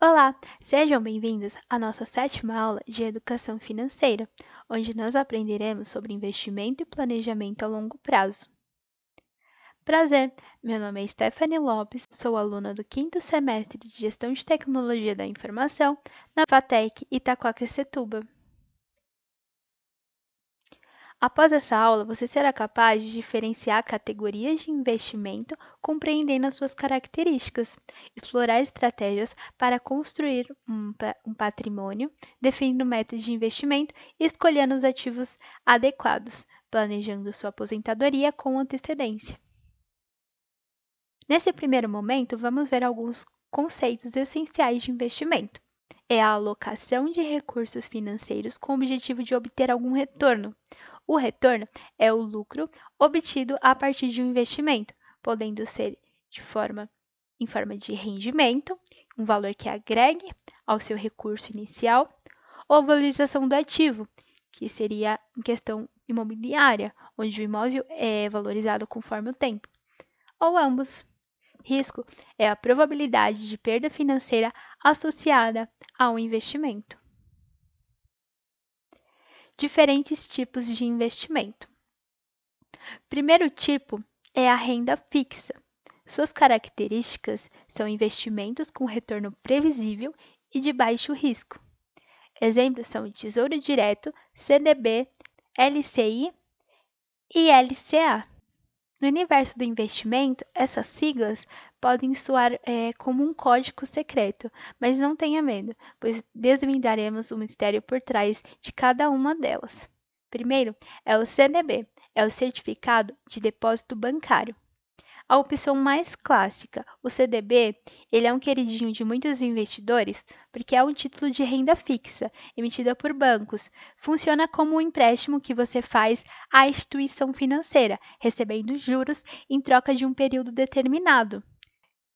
Olá, sejam bem-vindos à nossa sétima aula de Educação Financeira, onde nós aprenderemos sobre investimento e planejamento a longo prazo. Prazer, meu nome é Stephanie Lopes, sou aluna do quinto semestre de Gestão de Tecnologia da Informação na FATEC Itaquaquecetuba. Após essa aula, você será capaz de diferenciar categorias de investimento, compreendendo as suas características, explorar estratégias para construir um patrimônio, definindo metas de investimento e escolhendo os ativos adequados, planejando sua aposentadoria com antecedência. Nesse primeiro momento, vamos ver alguns conceitos essenciais de investimento. É a alocação de recursos financeiros com o objetivo de obter algum retorno. O retorno é o lucro obtido a partir de um investimento, podendo ser em forma de rendimento, um valor que agregue ao seu recurso inicial, ou valorização do ativo, que seria em questão imobiliária, onde o imóvel é valorizado conforme o tempo, ou ambos. Risco é a probabilidade de perda financeira associada ao investimento. Diferentes tipos de investimento. Primeiro tipo é a renda fixa. Suas características são investimentos com retorno previsível e de baixo risco. Exemplos são o Tesouro Direto, CDB, LCI e LCA. No universo do investimento, essas siglas podem soar como um código secreto, mas não tenha medo, pois desvendaremos o mistério por trás de cada uma delas. Primeiro é o CDB, é o Certificado de Depósito Bancário. A opção mais clássica, o CDB, ele é um queridinho de muitos investidores porque é um título de renda fixa emitida por bancos. Funciona como um empréstimo que você faz à instituição financeira, recebendo juros em troca de um período determinado.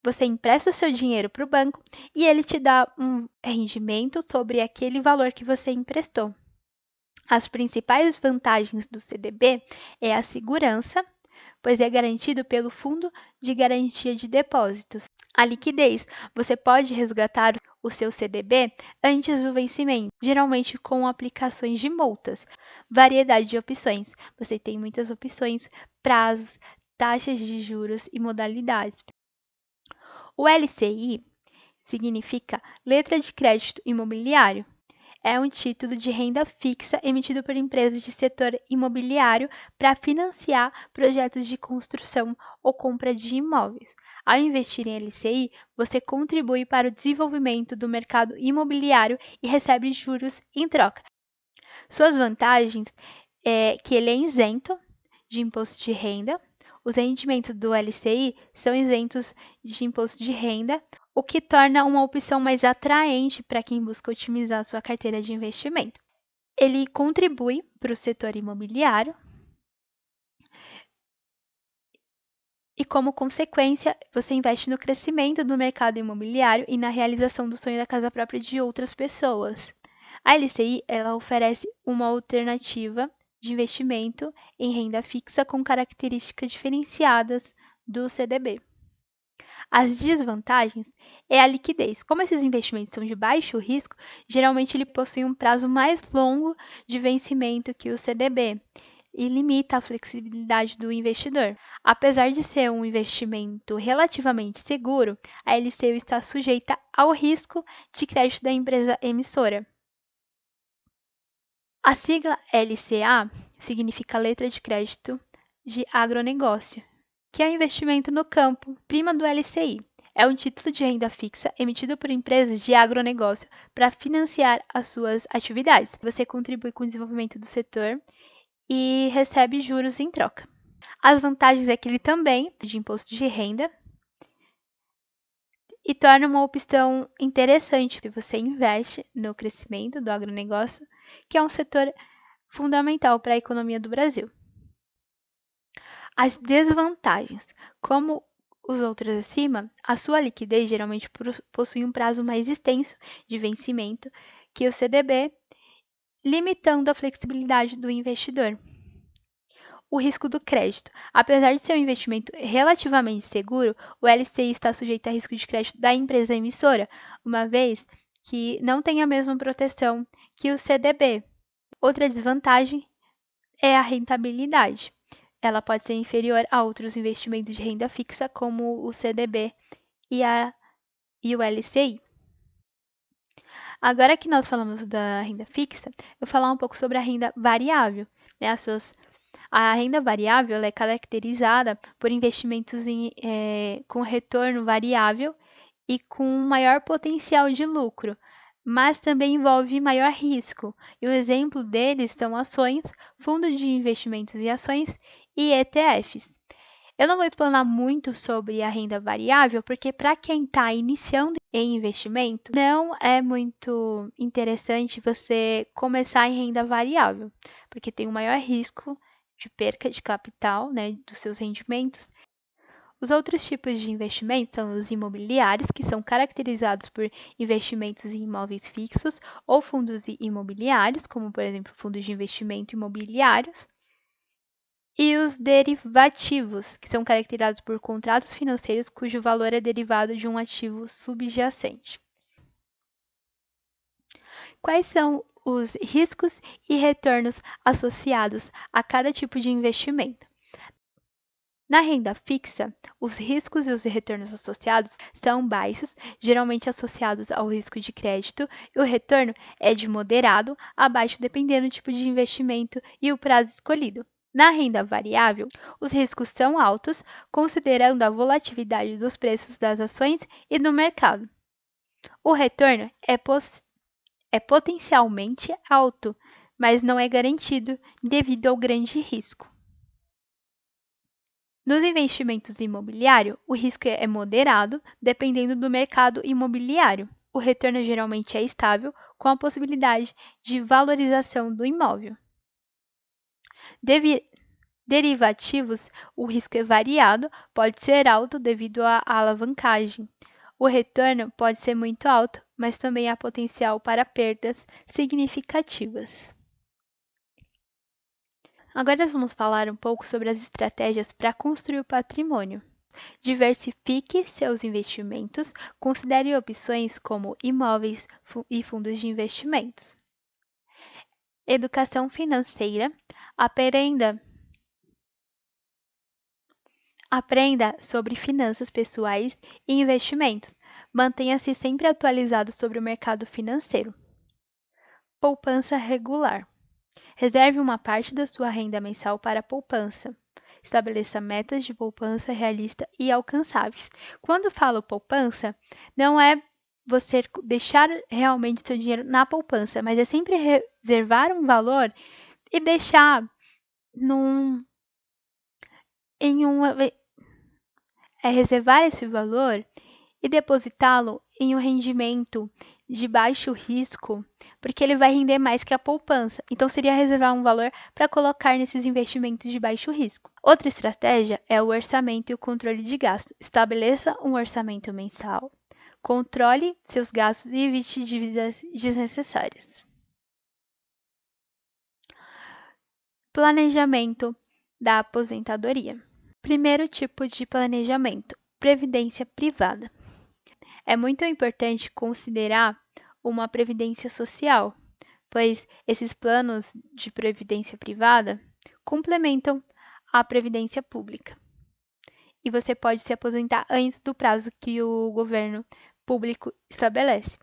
Você empresta o seu dinheiro para o banco e ele te dá um rendimento sobre aquele valor que você emprestou. As principais vantagens do CDB é a segurança, pois é garantido pelo Fundo de Garantia de Depósitos. A liquidez: você pode resgatar o seu CDB antes do vencimento, geralmente com aplicações de multas. Variedade de opções: você tem muitas opções, prazos, taxas de juros e modalidades. O LCI significa Letra de Crédito Imobiliário. É um título de renda fixa emitido por empresas de setor imobiliário para financiar projetos de construção ou compra de imóveis. Ao investir em LCI, você contribui para o desenvolvimento do mercado imobiliário e recebe juros em troca. Suas vantagens é que ele é isento de imposto de renda. Os rendimentos do LCI são isentos de imposto de renda, o que torna uma opção mais atraente para quem busca otimizar sua carteira de investimento. Ele contribui para o setor imobiliário e, como consequência, você investe no crescimento do mercado imobiliário e na realização do sonho da casa própria de outras pessoas. A LCI ela oferece uma alternativa de investimento em renda fixa com características diferenciadas do CDB. As desvantagens é a liquidez. Como esses investimentos são de baixo risco, geralmente ele possui um prazo mais longo de vencimento que o CDB e limita a flexibilidade do investidor. Apesar de ser um investimento relativamente seguro, a LCU está sujeita ao risco de crédito da empresa emissora. A sigla LCA significa Letra de Crédito de Agronegócio, que é o investimento no campo, prima do LCI. É um título de renda fixa emitido por empresas de agronegócio para financiar as suas atividades. Você contribui com o desenvolvimento do setor e recebe juros em troca. As vantagens é que ele também é de imposto de renda e torna uma opção interessante se você investe no crescimento do agronegócio, que é um setor fundamental para a economia do Brasil. As desvantagens: como os outros acima, a sua liquidez geralmente possui um prazo mais extenso de vencimento que o CDB, limitando a flexibilidade do investidor. o risco do crédito. Apesar de ser um investimento relativamente seguro, o LCI está sujeito a risco de crédito da empresa emissora, uma vez que não tem a mesma proteção que o CDB. Outra desvantagem é a rentabilidade. Ela pode ser inferior a outros investimentos de renda fixa, como o CDB e o LCI. Agora que nós falamos da renda fixa, eu vou falar um pouco sobre a renda variável. Né? A renda variável ela é caracterizada por investimentos com retorno variável e com maior potencial de lucro, mas também envolve maior risco. E o exemplo deles são ações, fundos de investimentos e ações e ETFs. Eu não vou explanar muito sobre a renda variável, porque para quem está iniciando em investimento, não é muito interessante você começar em renda variável, porque tem um maior risco de perca de capital, né, dos seus rendimentos. Os outros tipos de investimentos são os imobiliários, que são caracterizados por investimentos em imóveis fixos ou fundos imobiliários, como por exemplo fundos de investimento imobiliários, e os derivativos, que são caracterizados por contratos financeiros cujo valor é derivado de um ativo subjacente. Quais são os riscos e retornos associados a cada tipo de investimento? Na renda fixa, os riscos e os retornos associados são baixos, geralmente associados ao risco de crédito, e o retorno é de moderado a baixo, dependendo do tipo de investimento e o prazo escolhido. Na renda variável, os riscos são altos, considerando a volatilidade dos preços das ações e do mercado. O retorno é potencialmente alto, mas não é garantido devido ao grande risco. Nos investimentos imobiliários, o risco é moderado, dependendo do mercado imobiliário. O retorno geralmente é estável, com a possibilidade de valorização do imóvel. Derivativos, o risco é variado, pode ser alto devido à alavancagem. O retorno pode ser muito alto, mas também há potencial para perdas significativas. Agora nós vamos falar um pouco sobre as estratégias para construir o patrimônio. Diversifique seus investimentos, considere opções como imóveis e fundos de investimentos. Educação financeira, aprenda sobre finanças pessoais e investimentos. Mantenha-se sempre atualizado sobre o mercado financeiro. Poupança regular. Reserve uma parte da sua renda mensal para a poupança. Estabeleça metas de poupança realistas e alcançáveis. Quando falo poupança, não é você deixar realmente seu dinheiro na poupança, mas é sempre reservar um valor e deixar reservar esse valor e depositá-lo em um rendimento de baixo risco, porque ele vai render mais que a poupança. Então, seria reservar um valor para colocar nesses investimentos de baixo risco. Outra estratégia é o orçamento e o controle de gastos. Estabeleça um orçamento mensal, controle seus gastos e evite dívidas desnecessárias. Planejamento da aposentadoria. Primeiro tipo de planejamento: previdência privada. É muito importante considerar uma previdência social, pois esses planos de previdência privada complementam a previdência pública. E você pode se aposentar antes do prazo que o governo público estabelece.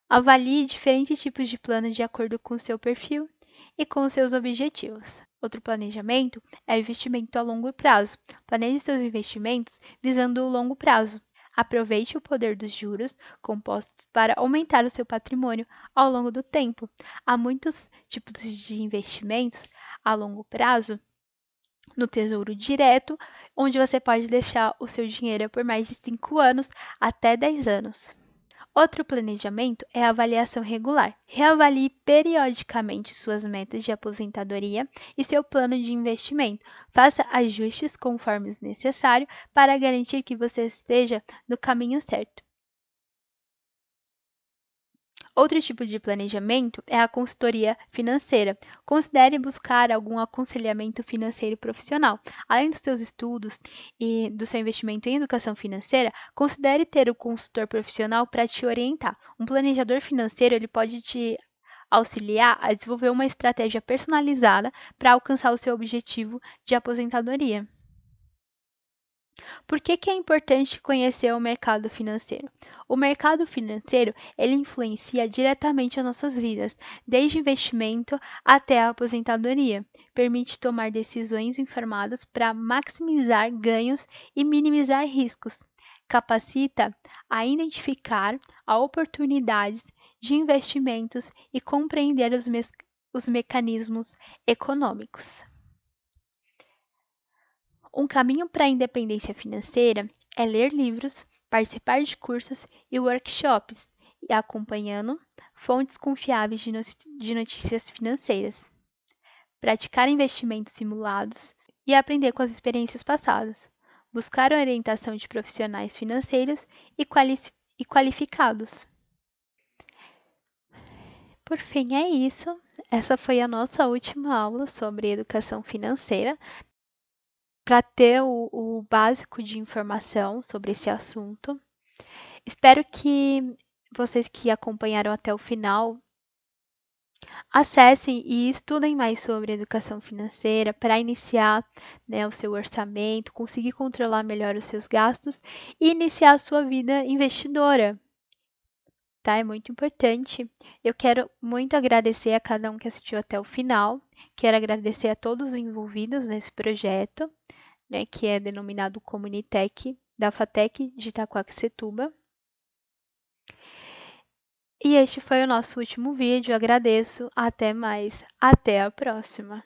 Avalie diferentes tipos de planos de acordo com seu perfil e com seus objetivos. Outro planejamento é o investimento a longo prazo. Planeje seus investimentos visando o longo prazo. Aproveite o poder dos juros compostos para aumentar o seu patrimônio ao longo do tempo. Há muitos tipos de investimentos a longo prazo no Tesouro Direto, onde você pode deixar o seu dinheiro por mais de 5 anos até 10 anos. Outro planejamento é a avaliação regular. Reavalie periodicamente suas metas de aposentadoria e seu plano de investimento. Faça ajustes conforme necessário para garantir que você esteja no caminho certo. Outro tipo de planejamento é a consultoria financeira. Considere buscar algum aconselhamento financeiro profissional. Além dos seus estudos e do seu investimento em educação financeira, considere ter um consultor profissional para te orientar. Um planejador financeiro ele pode te auxiliar a desenvolver uma estratégia personalizada para alcançar o seu objetivo de aposentadoria. Por que é importante conhecer o mercado financeiro? O mercado financeiro, ele influencia diretamente as nossas vidas, desde investimento até a aposentadoria. Permite tomar decisões informadas para maximizar ganhos e minimizar riscos. Capacita a identificar oportunidades de investimentos e compreender os mecanismos econômicos. Um caminho para a independência financeira é ler livros, participar de cursos e workshops e acompanhando fontes confiáveis de notícias financeiras, praticar investimentos simulados e aprender com as experiências passadas, buscar orientação de profissionais financeiros e qualificados. Por fim, é isso. Essa foi a nossa última aula sobre educação financeira. Para ter o básico de informação sobre esse assunto. Espero que vocês que acompanharam até o final acessem e estudem mais sobre educação financeira para iniciar, né, o seu orçamento, conseguir controlar melhor os seus gastos e iniciar a sua vida investidora. Tá? É muito importante. Eu quero muito agradecer a cada um que assistiu até o final. Quero agradecer a todos os envolvidos nesse projeto, né, que é denominado Comunitec, da FATEC de Itaquaquecetuba. E este foi o nosso último vídeo. Agradeço. Até mais. Até a próxima.